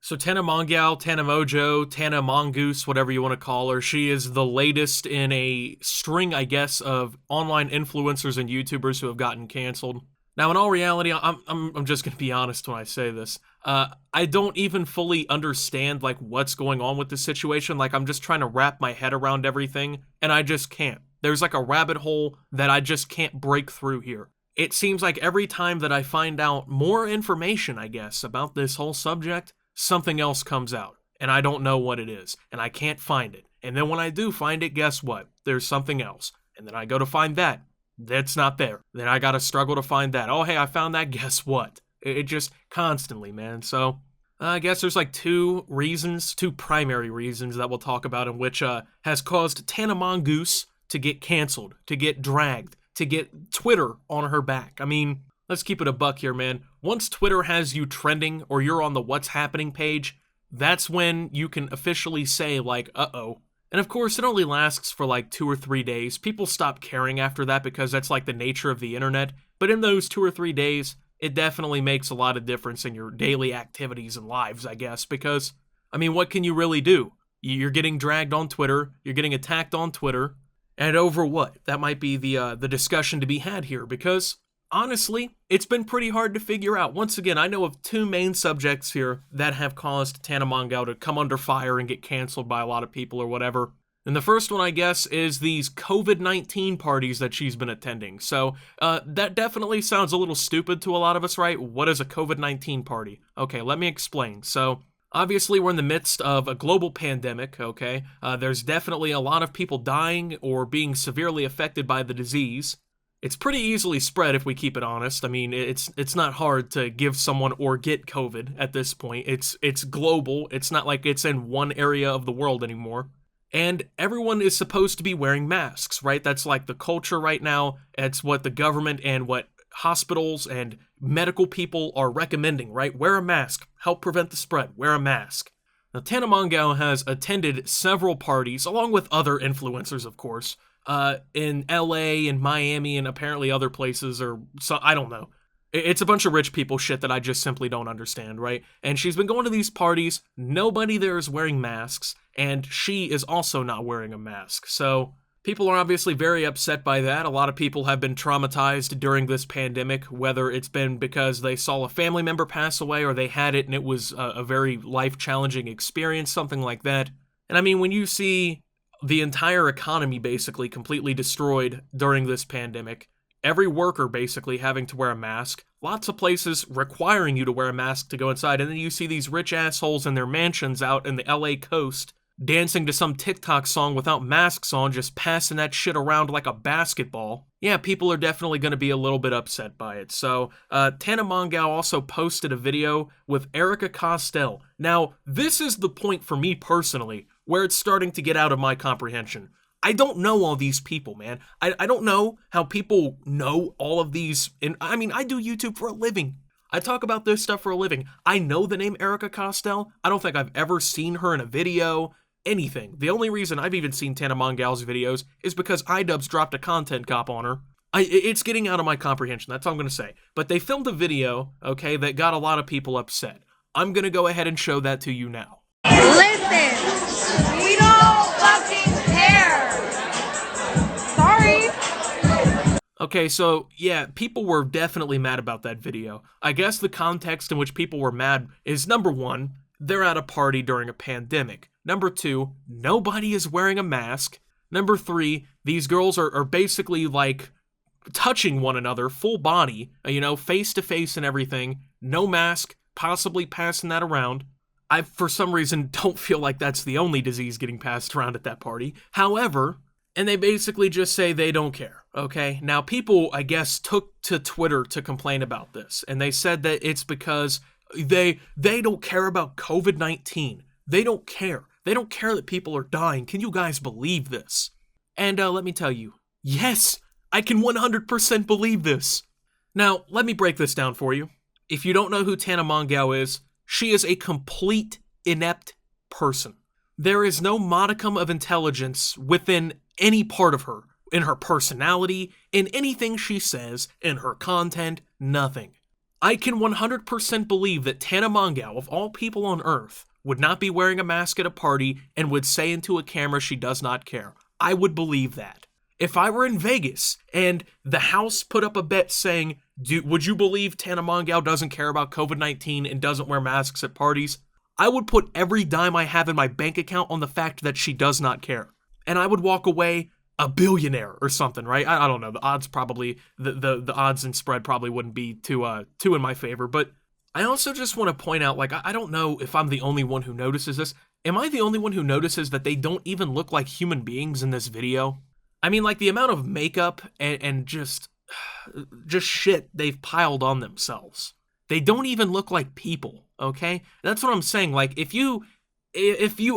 So Tana Mongeau, Tana Mojo, Tana Mongoose, whatever you want to call her, she is the latest in a string, I guess, of online influencers and YouTubers who have gotten canceled. Now, in all reality, I'm just gonna be honest when I say this. I don't even fully understand like what's going on with this situation. Like I'm just trying to wrap my head around everything, and I just can't. There's like a rabbit hole that I just can't break through here. It seems like every time that I find out more information, I guess, about this whole subject, something else comes out, and I don't know what it is, and I can't find it. And then when I do find it, guess what? There's something else. And then I go to find that. That's not there. Then I gotta struggle to find that. Oh, hey, I found that. Guess what? It just constantly, man. So I guess there's like two primary reasons that we'll talk about in which has caused Tana Mongoose to get canceled, to get dragged, to get Twitter on her back. I mean, let's keep it a buck here, man. Once Twitter has you trending or you're on the What's Happening page, that's when you can officially say like, uh-oh. And of course, it only lasts for like 2 or 3 days. People stop caring after that because that's like the nature of the internet. But in those 2 or 3 days, it definitely makes a lot of difference in your daily activities and lives, I guess. Because, I mean, what can you really do? You're getting dragged on Twitter. You're getting attacked on Twitter. And over what? That might be the discussion to be had here. Because, honestly, it's been pretty hard to figure out. Once again, I know of 2 main subjects here that have caused Tana Mongeau to come under fire and get canceled by a lot of people or whatever. And the first one, I guess, is these COVID-19 parties that she's been attending. So, that definitely sounds a little stupid to a lot of us, right? What is a COVID-19 party? Okay, let me explain. So, obviously, we're in the midst of a global pandemic, okay? There's definitely a lot of people dying or being severely affected by the disease. It's pretty easily spread if we keep it honest. I mean, it's not hard to give someone or get COVID at this point. It's global. It's not like it's in one area of the world anymore. And everyone is supposed to be wearing masks, right? That's like the culture right now. It's what the government and what hospitals and medical people are recommending, right? Wear a mask. Help prevent the spread. Wear a mask. Now, Tana Mongeau has attended several parties, along with other influencers, of course, in LA and Miami and apparently other places, or so, I don't know. It's a bunch of rich people shit that I just simply don't understand, right? And she's been going to these parties, nobody there is wearing masks, and she is also not wearing a mask. So people are obviously very upset by that. A lot of people have been traumatized during this pandemic, whether it's been because they saw a family member pass away or they had it and it was a very life-challenging experience, something like that. And I mean, when you see the entire economy basically completely destroyed during this pandemic, every worker basically having to wear a mask, lots of places requiring you to wear a mask to go inside, and then you see these rich assholes in their mansions out in the LA coast dancing to some TikTok song without masks on, just passing that shit around like a basketball. Yeah, people are definitely going to be a little bit upset by it. So, Tana Mongeau also posted a video with Erika Costell. Now, this is the point for me personally, where it's starting to get out of my comprehension. I don't know all these people, man. I don't know how people know all of these. And I mean, I do YouTube for a living. I talk about this stuff for a living. I know the name Erika Costell. I don't think I've ever seen her in a video, anything. The only reason I've even seen Tana Mongeau's videos is because iDubbbz dropped a content cop on her. It's getting out of my comprehension, that's all I'm going to say. But they filmed a video, okay, that got a lot of people upset. I'm going to go ahead and show that to you now. Listen, we don't fucking care. Sorry. Okay, so yeah, people were definitely mad about that video. I guess the context in which people were mad is, number 1, they're at a party during a pandemic. Number 2, nobody is wearing a mask. Number 3, these girls are basically like touching one another, full body, face to face and everything. No mask, possibly passing that around. I, for some reason, don't feel like that's the only disease getting passed around at that party. However, and they basically just say they don't care, okay? Now, people, I guess, took to Twitter to complain about this, and they said that it's because they don't care about COVID-19. They don't care. They don't care that people are dying. Can you guys believe this? And let me tell you, yes, I can 100% believe this. Now, let me break this down for you. If you don't know who Tana Mongeau is, she is a complete inept person. There is no modicum of intelligence within any part of her, in her personality, in anything she says, in her content, nothing. I can 100% believe that Tana Mongeau, of all people on Earth, would not be wearing a mask at a party and would say into a camera she does not care. I would believe that. If I were in Vegas and the house put up a bet saying, would you believe Tana Mongeau doesn't care about COVID-19 and doesn't wear masks at parties? I would put every dime I have in my bank account on the fact that she does not care. And I would walk away a billionaire or something, right? I don't know. The odds probably, the odds and spread probably wouldn't be too in my favor. But I also just want to point out, like, I don't know if I'm the only one who notices this. Am I the only one who notices that they don't even look like human beings in this video? I mean, like, the amount of makeup and just shit they've piled on themselves. They don't even look like people, okay? That's what I'm saying. Like, if you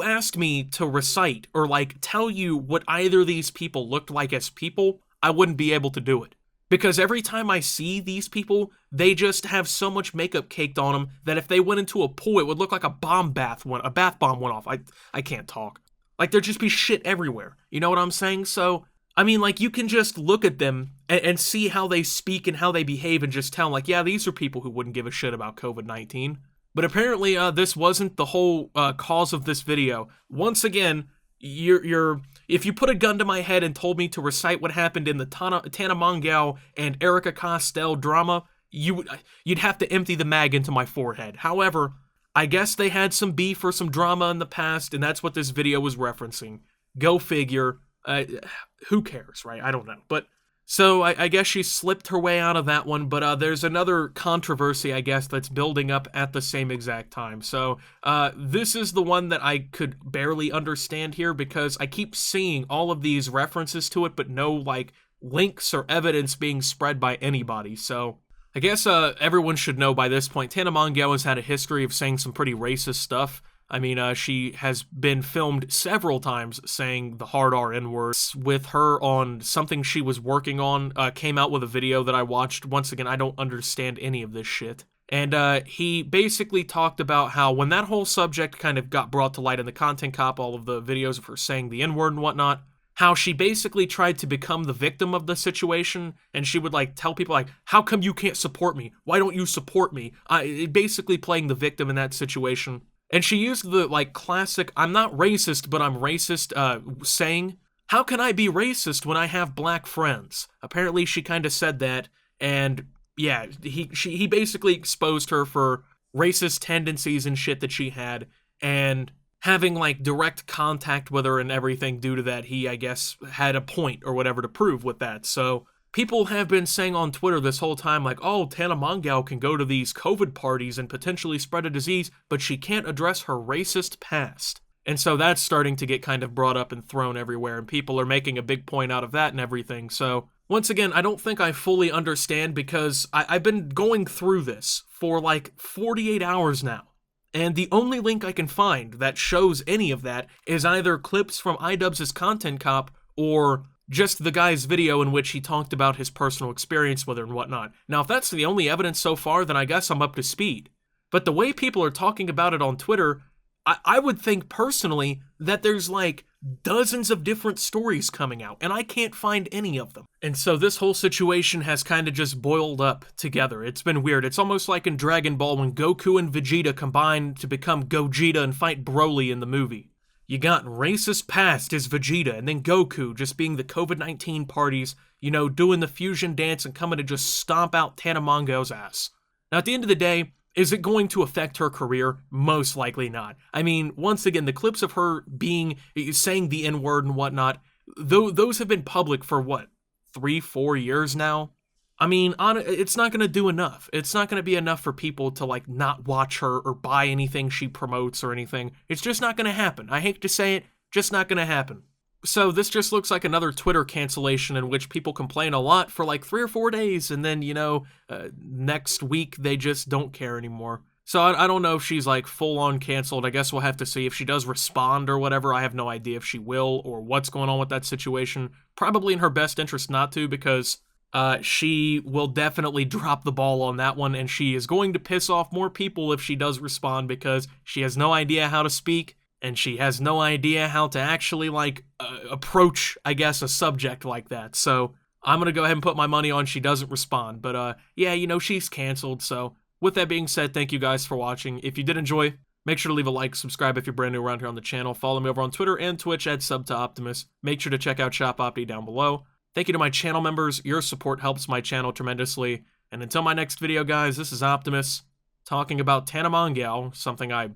asked me to recite or, like, tell you what either of these people looked like as people, I wouldn't be able to do it. Because every time I see these people, they just have so much makeup caked on them that if they went into a pool, it would look like a bath bomb went off. I can't talk. Like, there'd just be shit everywhere. You know what I'm saying? So, I mean, like, you can just look at them and see how they speak and how they behave and just tell, like, yeah, these are people who wouldn't give a shit about COVID-19. But apparently, this wasn't the whole cause of this video. Once again, if you put a gun to my head and told me to recite what happened in the Tana Mongeau and Erika Costell drama, you'd have to empty the mag into my forehead. However, I guess they had some beef or some drama in the past, and that's what this video was referencing. Go figure. Who cares, right? I don't know. But so I guess she slipped her way out of that one, but there's another controversy, I guess, that's building up at the same exact time. So this is the one that I could barely understand here because I keep seeing all of these references to it, but no, like, links or evidence being spread by anybody. So I guess everyone should know by this point, Tana Mongeau has had a history of saying some pretty racist stuff. I mean, she has been filmed several times saying the hard R N-words with her on something she was working on, came out with a video that I watched. Once again, I don't understand any of this shit. And he basically talked about how when that whole subject kind of got brought to light in the Content Cop, all of the videos of her saying the N-word and whatnot, how she basically tried to become the victim of the situation, and she would, like, tell people, like, how come you can't support me? Why don't you support me? Basically playing the victim in that situation. And she used the, like, classic, I'm not racist, but I'm racist, saying, how can I be racist when I have black friends? Apparently she kind of said that, and yeah, he basically exposed her for racist tendencies and shit that she had, and having, like, direct contact with her and everything due to that, he, I guess, had a point or whatever to prove with that. So people have been saying on Twitter this whole time, like, oh, Tana Mongeau can go to these COVID parties and potentially spread a disease, but she can't address her racist past. And so that's starting to get kind of brought up and thrown everywhere, and people are making a big point out of that and everything. So once again, I don't think I fully understand because I've been going through this for like 48 hours now. And the only link I can find that shows any of that is either clips from iDubbbz's Content Cop or just the guy's video in which he talked about his personal experience with her and whatnot. Now, if that's the only evidence so far, then I guess I'm up to speed. But the way people are talking about it on Twitter, I would think personally that there's like dozens of different stories coming out, and I can't find any of them. And so this whole situation has kind of just boiled up together. It's been weird. It's almost like in Dragon Ball when Goku and Vegeta combined to become Gogeta and fight Broly in the movie. You got racist past as Vegeta, and then Goku just being the COVID-19 parties, you know, doing the fusion dance and coming to just stomp out Tana Mongeau's ass. Now, at the end of the day, is it going to affect her career? Most likely not. I mean, once again, the clips of her saying the N-word and whatnot, those have been public for what, 3-4 years now? I mean, it's not going to do enough. It's not going to be enough for people to, like, not watch her or buy anything she promotes or anything. It's just not going to happen. I hate to say it, just not going to happen. So this just looks like another Twitter cancellation in which people complain a lot for like 3 or 4 days, and then, you know, next week they just don't care anymore. So I don't know if she's like full-on canceled. I guess we'll have to see if she does respond or whatever. I have no idea if she will or what's going on with that situation. Probably in her best interest not to, because she will definitely drop the ball on that one, and she is going to piss off more people if she does respond because she has no idea how to speak. And she has no idea how to actually, like, approach, I guess, a subject like that. So I'm gonna go ahead and put my money on she doesn't respond. But yeah, you know, she's canceled. So with that being said, thank you guys for watching. If you did enjoy, make sure to leave a like, subscribe if you're brand new around here on the channel. Follow me over on Twitter and Twitch at @SubToOptimus. Make sure to check out Shop Opti down below. Thank you to my channel members. Your support helps my channel tremendously. And until my next video, guys, this is Optimus talking about Tana Mongeau, something I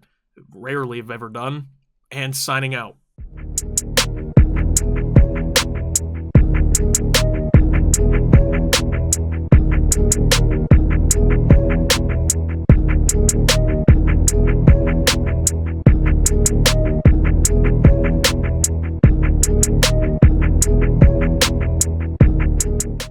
rarely have ever done, and signing out.